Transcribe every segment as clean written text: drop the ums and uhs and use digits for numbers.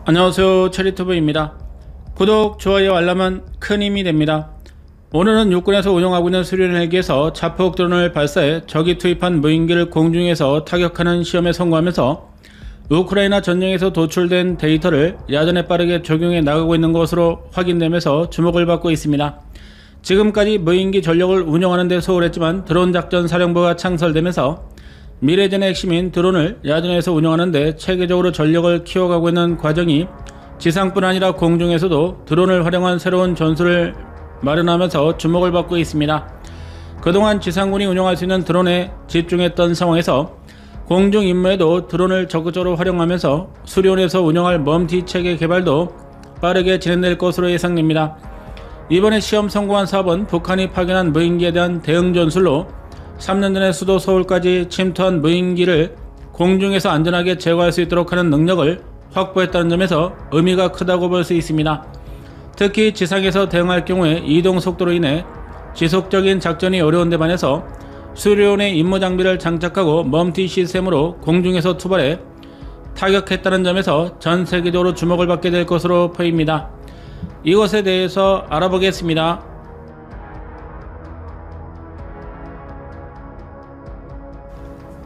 안녕하세요, 체리투브입니다. 구독, 좋아요, 알람은 큰 힘이 됩니다. 오늘은 육군에서 운용하고 있는 수련 헬기에서 자폭 드론을 발사해 적이 투입한 무인기를 공중에서 타격하는 시험에 성공하면서 우크라이나 전쟁에서 도출된 데이터를 야전에 빠르게 적용해 나가고 있는 것으로 확인되면서 주목을 받고 있습니다. 지금까지 무인기 전력을 운영하는 데 소홀했지만 드론 작전 사령부가 창설되면서 미래전의 핵심인 드론을 야전에서 운영하는 데 체계적으로 전력을 키워가고 있는 과정이 지상뿐 아니라 공중에서도 드론을 활용한 새로운 전술을 마련하면서 주목을 받고 있습니다. 그동안 지상군이 운영할 수 있는 드론에 집중했던 상황에서 공중 임무에도 드론을 적극적으로 활용하면서 수련에서 운영할 멈티 체계 개발도 빠르게 진행될 것으로 예상됩니다. 이번에 시험 성공한 사업은 북한이 파견한 무인기에 대한 대응 전술로 3년 전에 수도 서울까지 침투한 무인기를 공중에서 안전하게 제거할 수 있도록 하는 능력을 확보했다는 점에서 의미가 크다고 볼 수 있습니다. 특히 지상에서 대응할 경우에 이동 속도로 인해 지속적인 작전이 어려운 데 반해서 수리온의 임무 장비를 장착하고 멈티 시스템으로 공중에서 투발해 타격했다는 점에서 전 세계적으로 주목을 받게 될 것으로 보입니다. 이것에 대해서 알아보겠습니다.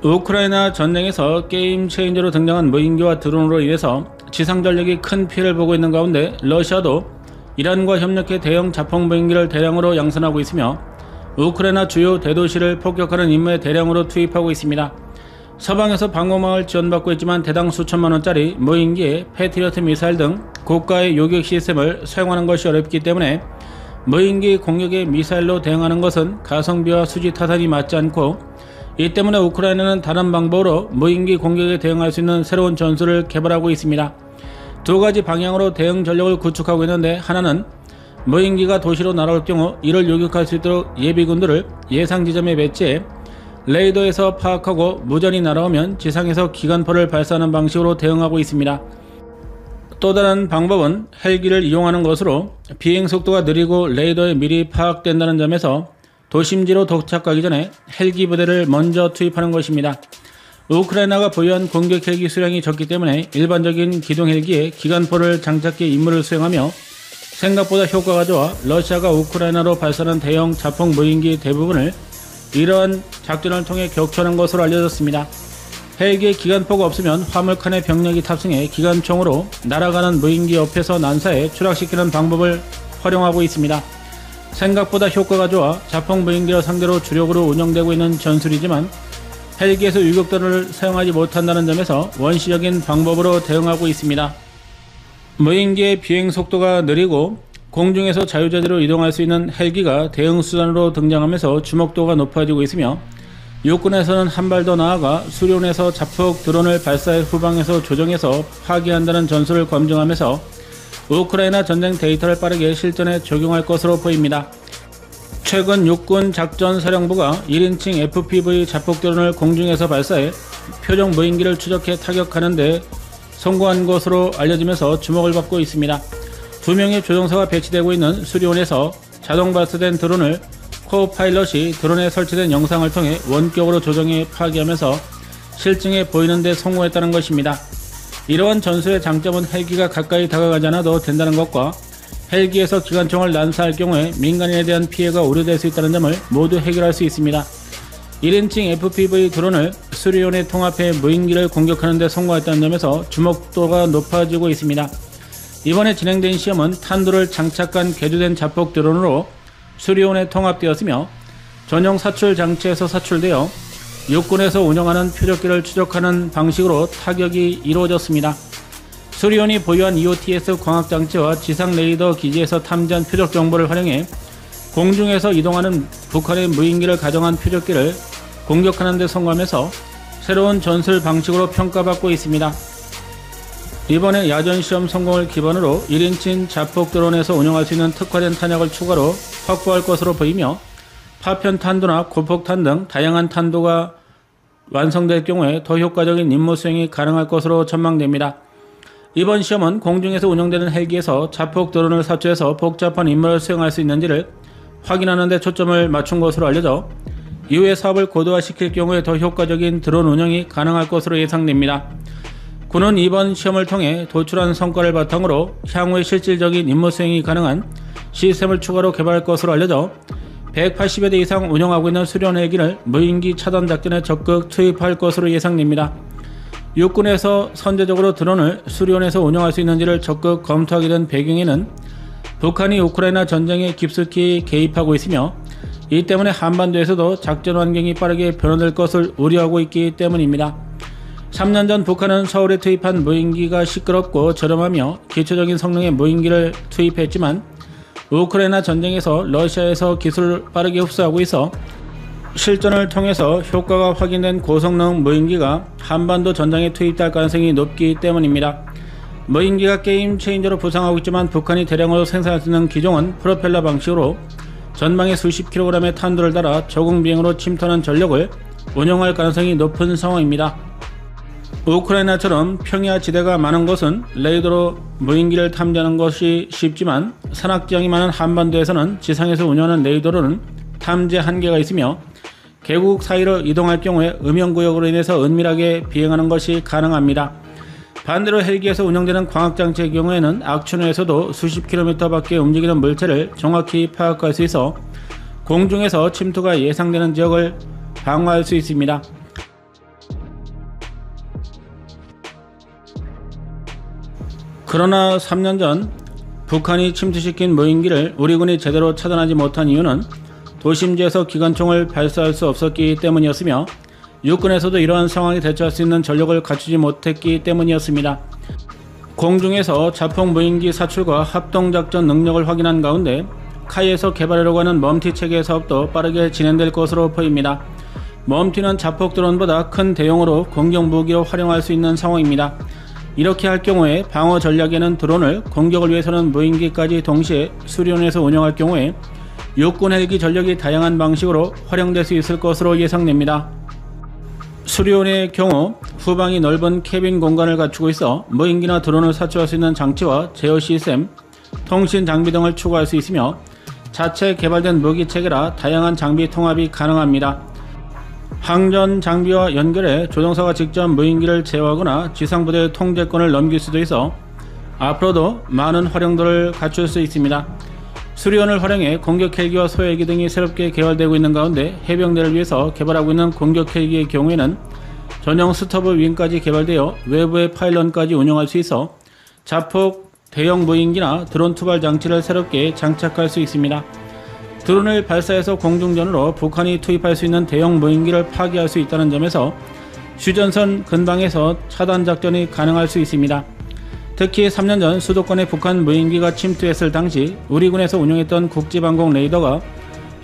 우크라이나 전쟁에서 게임 체인저로 등장한 무인기와 드론으로 인해서 지상 전력이 큰 피해를 보고 있는 가운데 러시아도 이란과 협력해 대형 자폭 무인기를 대량으로 양산하고 있으며 우크라이나 주요 대도시를 폭격하는 임무에 대량으로 투입하고 있습니다. 서방에서 방어망을 지원받고 있지만 대당 수천만원짜리 무인기에 패트리어트 미사일 등 고가의 요격 시스템을 사용하는 것이 어렵기 때문에 무인기 공격에 미사일로 대응하는 것은 가성비와 수지 타산이 맞지 않고 이 때문에 우크라이나는 다른 방법으로 무인기 공격에 대응할 수 있는 새로운 전술을 개발하고 있습니다. 두 가지 방향으로 대응 전력을 구축하고 있는데, 하나는 무인기가 도시로 날아올 경우 이를 요격할 수 있도록 예비군들을 예상 지점에 배치해 레이더에서 파악하고 무전이 날아오면 지상에서 기관포를 발사하는 방식으로 대응하고 있습니다. 또 다른 방법은 헬기를 이용하는 것으로 비행 속도가 느리고 레이더에 미리 파악된다는 점에서 도심지로 도착하기 전에 헬기 부대를 먼저 투입하는 것입니다. 우크라이나가 보유한 공격 헬기 수량이 적기 때문에 일반적인 기동 헬기에 기관포를 장착해 임무를 수행하며 생각보다 효과가 좋아 러시아가 우크라이나로 발사하는 대형 자폭 무인기 대부분을 이러한 작전을 통해 격추하는 것으로 알려졌습니다. 헬기에 기관포가 없으면 화물칸에 병력이 탑승해 기관총으로 날아가는 무인기 옆에서 난사해 추락시키는 방법을 활용하고 있습니다. 생각보다 효과가 좋아 자폭 무인기를 상대로 주력으로 운영되고 있는 전술이지만 헬기에서 유격도를 사용하지 못한다는 점에서 원시적인 방법으로 대응하고 있습니다. 무인기의 비행 속도가 느리고 공중에서 자유자재로 이동할 수 있는 헬기가 대응 수단으로 등장하면서 주목도가 높아지고 있으며 육군에서는 한 발 더 나아가 수련에서 자폭 드론을 발사해 후방에서 조정해서 파괴한다는 전술을 검증하면서 우크라이나 전쟁 데이터를 빠르게 실전에 적용할 것으로 보입니다. 최근 육군 작전사령부가 1인칭 FPV 자폭 드론을 공중에서 발사해 표적 무인기를 추적해 타격하는 데 성공한 것으로 알려지면서 주목을 받고 있습니다. 2명의 조종사가 배치되고 있는 수리온에서 자동 발사된 드론을 코파일럿이 드론에 설치된 영상을 통해 원격으로 조정해 파괴하면서 실증해 보이는 데 성공했다는 것입니다. 이러한 전술의 장점은 헬기가 가까이 다가가지 않아도 된다는 것과 헬기에서 기관총을 난사할 경우에 민간인에 대한 피해가 우려될 수 있다는 점을 모두 해결할 수 있습니다. 1인칭 FPV 드론을 수리온에 통합해 무인기를 공격하는 데 성공했다는 점에서 주목도가 높아지고 있습니다. 이번에 진행된 시험은 탄두를 장착한 개조된 자폭 드론으로 수리온에 통합되었으며 전용 사출 장치에서 사출되어 육군에서 운영하는 표적기를 추적하는 방식으로 타격이 이루어졌습니다. 수리온이 보유한 EOTS 광학장치와 지상 레이더 기지에서 탐지한 표적 정보를 활용해 공중에서 이동하는 북한의 무인기를 가정한 표적기를 공격하는 데 성공하면서 새로운 전술 방식으로 평가받고 있습니다. 이번에 야전 시험 성공을 기반으로 1인칭 자폭 드론에서 운영할 수 있는 특화된 탄약을 추가로 확보할 것으로 보이며 파편 탄도나 고폭탄 등 다양한 탄도가 완성될 경우에 더 효과적인 임무 수행이 가능할 것으로 전망됩니다. 이번 시험은 공중에서 운영되는 헬기에서 자폭 드론을 사출해서 복잡한 임무를 수행할 수 있는지를 확인하는 데 초점을 맞춘 것으로 알려져 이후의 사업을 고도화시킬 경우에 더 효과적인 드론 운영이 가능할 것으로 예상됩니다. 군은 이번 시험을 통해 도출한 성과를 바탕으로 향후에 실질적인 임무 수행이 가능한 시스템을 추가로 개발할 것으로 알려져 180여 대 이상 운영하고 있는 수리온 헬기를 무인기 차단 작전에 적극 투입할 것으로 예상됩니다. 육군에서 선제적으로 드론을 수리온에서 운영할 수 있는지를 적극 검토하게 된 배경에는 북한이 우크라이나 전쟁에 깊숙이 개입하고 있으며 이 때문에 한반도에서도 작전 환경이 빠르게 변화될 것을 우려하고 있기 때문입니다. 3년 전 북한은 서울에 투입한 무인기가 시끄럽고 저렴하며 기초적인 성능의 무인기를 투입했지만 우크라이나 전쟁에서 러시아에서 기술을 빠르게 흡수하고 있어 실전을 통해서 효과가 확인된 고성능 무인기가 한반도 전장에 투입될 가능성이 높기 때문입니다. 무인기가 게임 체인저로 부상하고 있지만 북한이 대량으로 생산할 수 있는 기종은 프로펠러 방식으로 전방에 수십 킬로그램의 탄두를 달아 저공 비행으로 침투하는 전력을 운용할 가능성이 높은 상황입니다. 우크라이나처럼 평야 지대가 많은 곳은 레이더로 무인기를 탐지하는 것이 쉽지만 산악지형이 많은 한반도에서는 지상에서 운영하는 레이더로는 탐지 한계가 있으며 계곡 사이로 이동할 경우에 음영구역으로 인해서 은밀하게 비행하는 것이 가능합니다. 반대로 헬기에서 운영되는 광학장치의 경우에는 악천후에서도 수십 킬로미터 밖에 움직이는 물체를 정확히 파악할 수 있어 공중에서 침투가 예상되는 지역을 방어할 수 있습니다. 그러나 3년 전 북한이 침투시킨 무인기를 우리 군이 제대로 차단하지 못한 이유는 도심지에서 기관총을 발사할 수 없었기 때문이었으며 육군에서도 이러한 상황에 대처할 수 있는 전력을 갖추지 못했기 때문이었습니다. 공중에서 자폭 무인기 사출과 합동작전 능력을 확인한 가운데 카이에서 개발하려고 하는 멈티 체계 사업도 빠르게 진행될 것으로 보입니다. 멈티는 자폭 드론보다 큰 대용으로 공격 무기로 활용할 수 있는 상황입니다. 이렇게 할 경우에 방어 전략에는 드론을, 공격을 위해서는 무인기까지 동시에 수리온에서 운영할 경우에 육군 헬기 전력이 다양한 방식으로 활용될 수 있을 것으로 예상됩니다. 수리온의 경우 후방이 넓은 캐빈 공간을 갖추고 있어 무인기나 드론을 사출할 수 있는 장치와 제어 시스템, 통신 장비 등을 추가할 수 있으며 자체 개발된 무기 체계라 다양한 장비 통합이 가능합니다. 항전 장비와 연결해 조종사가 직접 무인기를 제어하거나 지상부대의 통제권을 넘길 수도 있어 앞으로도 많은 활용도를 갖출 수 있습니다. 수리온을 활용해 공격 헬기와 소헬기 등이 새롭게 개발되고 있는 가운데 해병대를 위해서 개발하고 있는 공격 헬기의 경우에는 전용 스토브 윙까지 개발되어 외부의 파일런까지 운영할 수 있어 자폭 대형 무인기나 드론 투발 장치를 새롭게 장착할 수 있습니다. 드론을 발사해서 공중전으로 북한이 투입할 수 있는 대형 무인기를 파괴할 수 있다는 점에서 휴전선 근방에서 차단 작전이 가능할 수 있습니다. 특히 3년 전 수도권에 북한 무인기가 침투했을 당시 우리 군에서 운영했던 국지방공 레이더가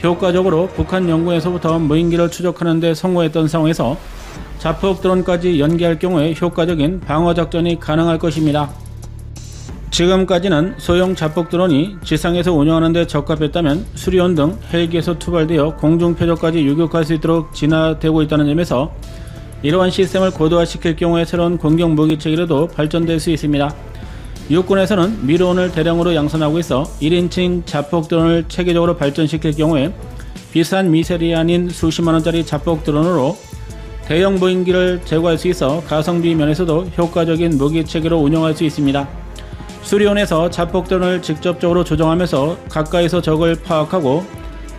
효과적으로 북한 영구에서부터 무인기를 추적하는 데 성공했던 상황에서 자폭 드론까지 연계할 경우에 효과적인 방어 작전이 가능할 것입니다. 지금까지는 소형 자폭 드론이 지상에서 운영하는 데 적합했다면 수리온 등 헬기에서 투발되어 공중 표적까지 유격할 수 있도록 진화되고 있다는 점에서 이러한 시스템을 고도화시킬 경우에 새로운 공격 무기 체계로도 발전될 수 있습니다. 육군에서는 미로온을 대량으로 양산하고 있어 1인칭 자폭 드론을 체계적으로 발전시킬 경우에 비싼 미셀이 아닌 수십만원짜리 자폭 드론으로 대형 무인기를 제거할 수 있어 가성비 면에서도 효과적인 무기 체계로 운영할 수 있습니다. 수리온에서 자폭 드론을 직접적으로 조정하면서 가까이서 적을 파악하고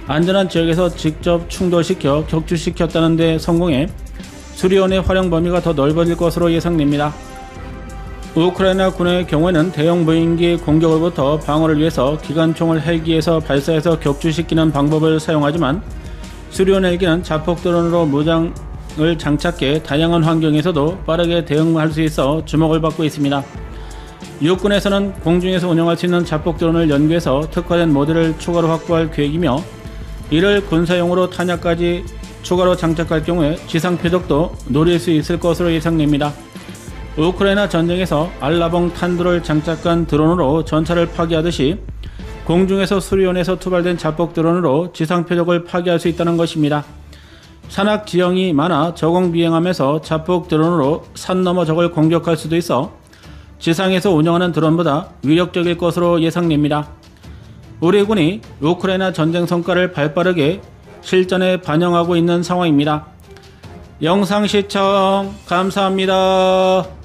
안전한 지역에서 직접 충돌시켜 격추시켰다는 데 성공해 수리온의 활용 범위가 더 넓어질 것으로 예상됩니다. 우크라이나 군의 경우에는 대형 무인기 공격으로부터 방어를 위해서 기관총을 헬기에서 발사해서 격추시키는 방법을 사용하지만 수리온 헬기는 자폭 드론으로 무장을 장착해 다양한 환경에서도 빠르게 대응할 수 있어 주목을 받고 있습니다. 육군에서는 공중에서 운영할 수 있는 자폭 드론을 연구해서 특화된 모델을 추가로 확보할 계획이며 이를 군사용으로 탄약까지 추가로 장착할 경우에 지상 표적도 노릴 수 있을 것으로 예상됩니다. 우크라이나 전쟁에서 알라봉 탄두를 장착한 드론으로 전차를 파괴하듯이 공중에서 수리온에서 투발된 자폭 드론으로 지상 표적을 파괴할 수 있다는 것입니다. 산악 지형이 많아 저공 비행하면서 자폭 드론으로 산 너머 적을 공격할 수도 있어 지상에서 운영하는 드론보다 위력적일 것으로 예상됩니다. 우리 군이 우크라이나 전쟁 성과를 발빠르게 실전에 반영하고 있는 상황입니다. 영상 시청 감사합니다.